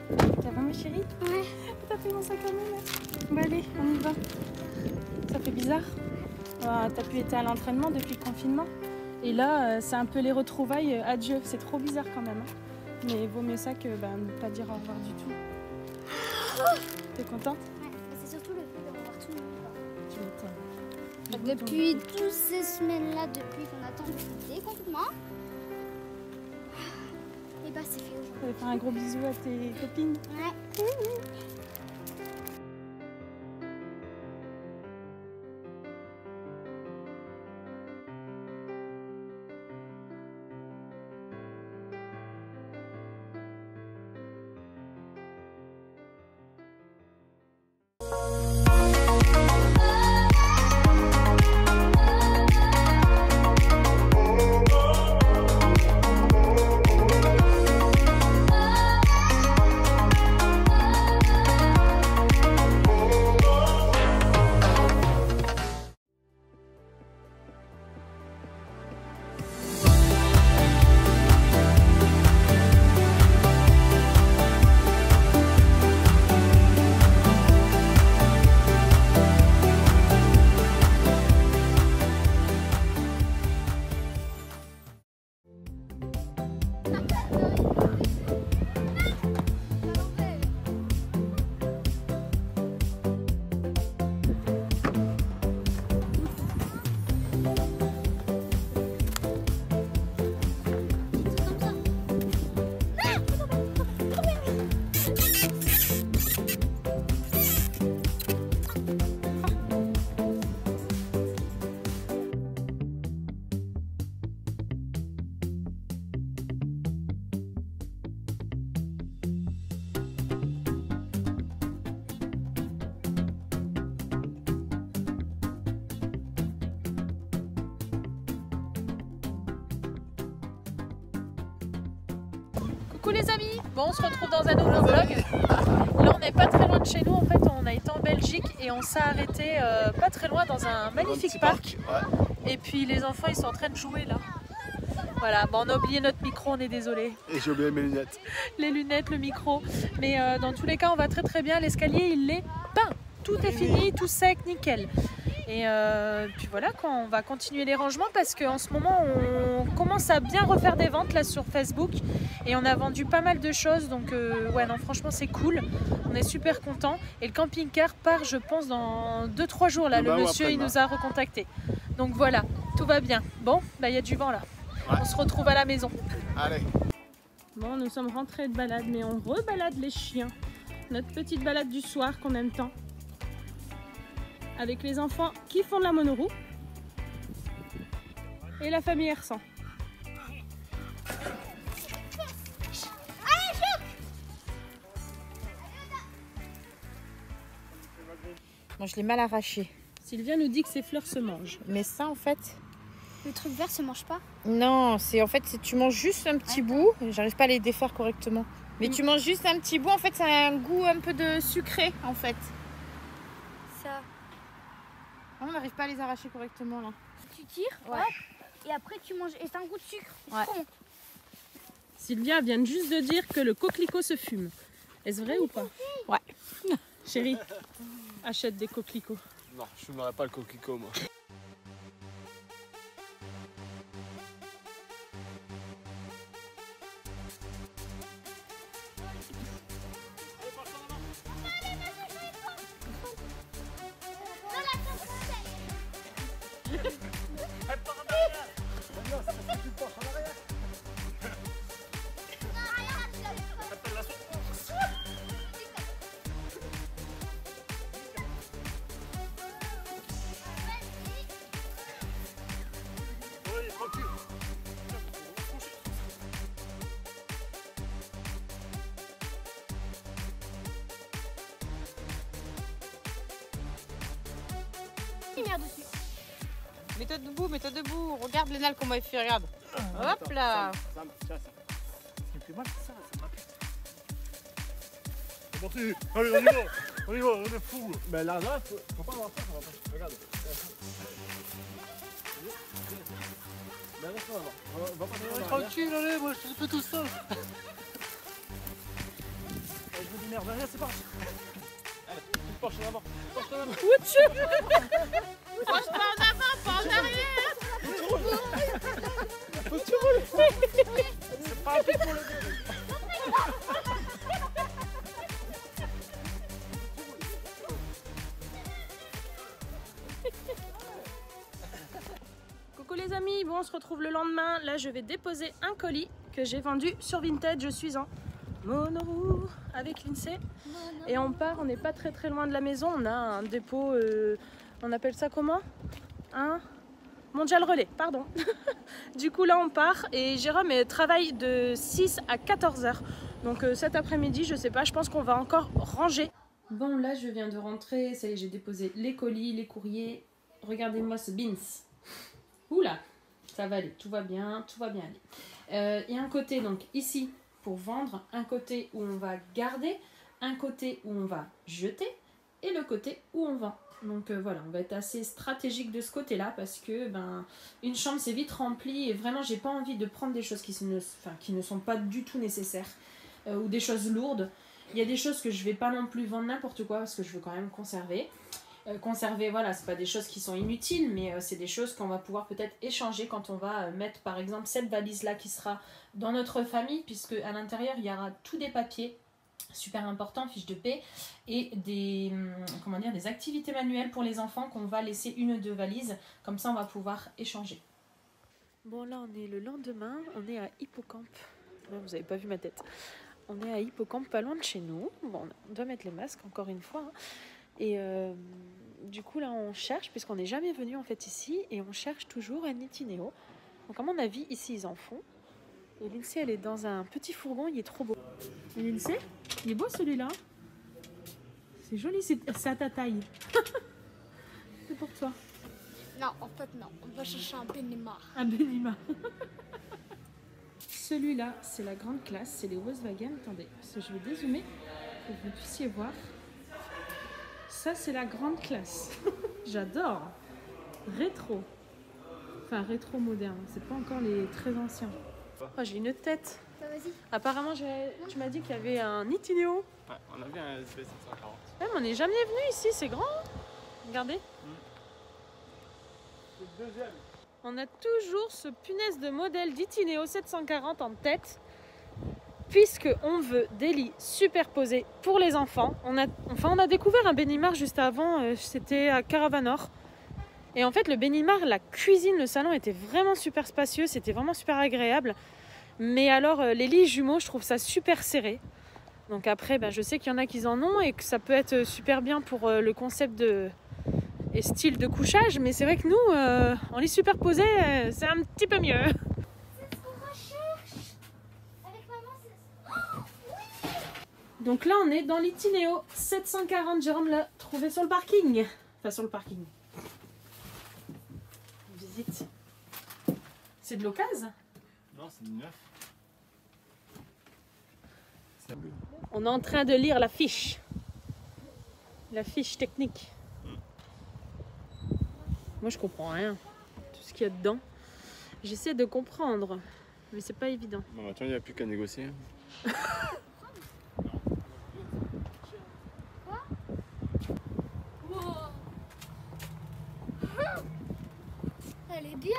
Ça va ma chérie? Ouais. T'as pris mon sac à main là? Bon allez, on y va. Ça fait bizarre. T'as pu être à l'entraînement depuis le confinement. Et là, c'est un peu les retrouvailles. Adieu, c'est trop bizarre quand même. Hein. Mais vaut mieux ça que ne pas dire au revoir du tout. T'es contente? Ouais, c'est surtout le fait de revoir tout le monde. Tu m'étonnes. Depuis toutes ces semaines-là, depuis qu'on attend le déconfinement, et bah c'est fait aujourd'hui. Tu vas faire un gros bisou à tes copines. Ouais. Coucou les amis, bon on se retrouve dans un nouveau vlog. Là on n'est pas très loin de chez nous, en fait on a été en Belgique et on s'est arrêté pas très loin dans un magnifique parc. Ouais. Et puis les enfants ils sont en train de jouer là. Voilà, bon, on a oublié notre micro, on est désolé. Et j'ai oublié mes lunettes. Les lunettes, le micro. Mais dans tous les cas on va très très bien, l'escalier il est peint. Tout est fini, tout sec, nickel. Et puis voilà, on va continuer les rangements parce qu'en ce moment on commence à bien refaire des ventes là sur Facebook et on a vendu pas mal de choses, donc ouais non franchement c'est cool, on est super content. Et le camping-car part je pense dans 2-3 jours là, le monsieur il nous a recontacté. Donc voilà, tout va bien. Bon, bah il y a du vent là, ouais. On se retrouve à la maison. Allez. Bon, nous sommes rentrés de balade mais on rebalade les chiens. Notre petite balade du soir qu'on aime tant. Avec les enfants qui font de la monoroue et la famille Ersan. Moi je l'ai mal arraché. Sylvia nous dit que ces fleurs se mangent. Mais ça en fait... Le truc vert se mange pas? Non, c'est en fait tu manges juste un petit bout. J'arrive pas à les défaire correctement. Mais tu manges juste un petit bout, en fait ça a un goût un peu de sucré en fait. Ça. On n'arrive pas à les arracher correctement là. Tu tires, ouais. Hop, et après tu manges. Et c'est un goût de sucre. Ouais. Sylvia vient juste de dire que le coquelicot se fume. Est-ce vrai ou pas? Ouais. Chérie, achète des coquelicots. Non, je fumerai pas le coquelicot moi. Mets-toi debout, regarde Lénal comment il fait, regarde. Hop là. Ça, ce qui me fait mal, c'est ça, ça me rappelle. C'est parti, allez, on y va, on est fou. Mais là, faut pas avoir peur, ça va pas. Regarde. Mais laisse-moi là-bas. Va pas tranquille, allez, moi je te fais tout seul. Allez, c'est parti. Allez, penche en avant. Penche en avant. Penche-toi en avant, pas en arrière. Faut que tu roules. C'est pas rapide pour le début. Coucou les amis, bon on se retrouve le lendemain. Là je vais déposer un colis que j'ai vendu sur Vinted. Je suis en monoroue avec l'INSEE et on part, on n'est pas très loin de la maison. On a un dépôt, on appelle ça comment? Un Mondial Relais, pardon. Du coup là on part et Jérôme travaille de 6 à 14 heures. Donc cet après-midi, je sais pas, je pense qu'on va encore ranger. Bon là je viens de rentrer, ça y est, j'ai déposé les colis, les courriers. Regardez-moi ce bins. Oula, ça va aller, tout va bien aller. Il y a un côté donc ici pour vendre, un côté où on va garder, un côté où on va jeter et le côté où on vend. Donc voilà, on va être assez stratégique de ce côté-là parce que une chambre c'est vite rempli et vraiment j'ai pas envie de prendre des choses qui ne sont pas du tout nécessaires ou des choses lourdes. Il y a des choses que je vais pas non plus vendre n'importe quoi parce que je veux quand même conserver. Conserver, voilà, c'est pas des choses qui sont inutiles, mais c'est des choses qu'on va pouvoir peut-être échanger quand on va mettre par exemple cette valise là qui sera dans notre famille, puisque à l'intérieur il y aura tous des papiers super importants, fiches de paie et des activités manuelles pour les enfants qu'on va laisser une ou deux valises, comme ça on va pouvoir échanger. Bon là on est le lendemain, on est à Hippocampe. Là, vous avez pas vu ma tête. On est à Hippocampe, pas loin de chez nous. Bon, on doit mettre les masques encore une fois. Et du coup là on cherche, puisqu'on n'est jamais venu en fait ici, et on cherche toujours un itinéo. Donc à mon avis ici ils en font. Et l'INSEE elle est dans un petit fourgon, il est trop beau. Et l'INSEE, il est beau celui-là. C'est joli, c'est à ta taille. C'est pour toi. Non, en fait non, on va chercher un Benimar. Un Benima. Celui-là c'est la grande classe, c'est les Volkswagen. Attendez, parce que je vais dézoomer pour que vous puissiez voir. Ça c'est la grande classe. J'adore. Rétro. Enfin rétro moderne, c'est pas encore les très anciens. Oh, j'ai une tête. Bah, vas-y. Apparemment tu m'as dit qu'il y avait un itinéo. Ouais, on a vu un SB 740. Même on n'est jamais venu ici, c'est grand. Regardez. C'est le deuxième. On a toujours ce punaise de modèle d'Itinéo 740 en tête, puisque on veut des lits superposés pour les enfants. On a découvert un Benimar juste avant, c'était à Caravanor. Et en fait, le Benimar, la cuisine, le salon était vraiment super spacieux, c'était vraiment super agréable. Mais alors, les lits jumeaux, je trouve ça super serré. Donc après, je sais qu'il y en a qui en ont et que ça peut être super bien pour le concept et style de couchage, mais c'est vrai que nous, en lit superposé, c'est un petit peu mieux. C'est ce qu'on recherche. Avec maman, c'est... Donc là on est dans l'Itinéo 740, Jérôme l'a trouvé sur le parking. Enfin sur le parking. Visite. C'est de l'occasion? Non, c'est du neuf. On est en train de lire la fiche technique. Moi je comprends rien, tout ce qu'il y a dedans. J'essaie de comprendre, mais c'est pas évident. Bon, attends, il n'y a plus qu'à négocier. Elle est bien.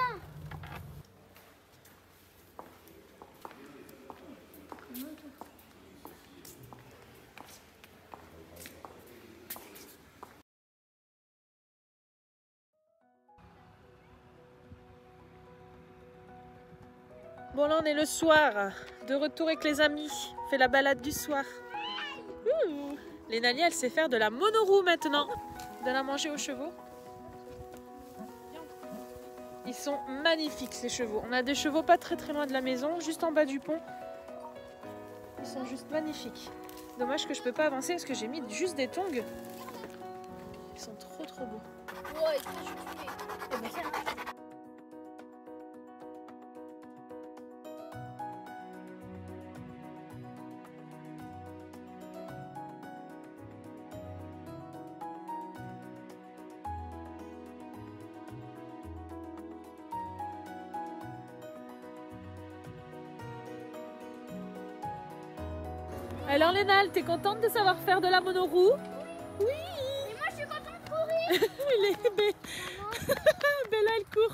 Bon là on est le soir, de retour avec les amis, on fait la balade du soir. Lénalie elle sait faire de la monoroue maintenant, donne à manger aux chevaux. Ils sont magnifiques ces chevaux, on a des chevaux pas très loin de la maison, juste en bas du pont. Ils sont juste magnifiques. Dommage que je peux pas avancer parce que j'ai mis juste des tongs. Ils sont trop beaux. Ouais, très joli. Alors Lénal, t'es contente de savoir faire de la monoroue? Oui. Et moi, je suis contente de courir. Bella, elle court.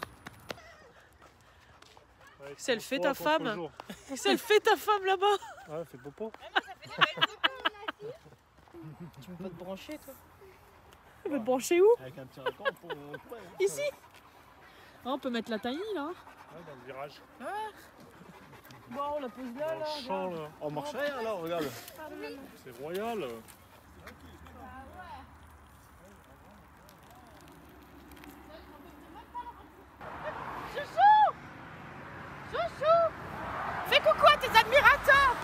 Ouais, Si elle fait pour ta toi, femme. toujours. Si elle fait ta femme là-bas. Ouais, fais popo. Tu veux pas te brancher toi? Tu veux te brancher où? Avec un petit raccord pour. Ouais, Ici. Ah, on peut mettre la taillis là. Ouais, dans le virage. Bon, on la pose là, Dans le champ là. On marche arrière là, regarde. C'est royal. Chouchou! Chouchou! Fais coucou à tes admirateurs!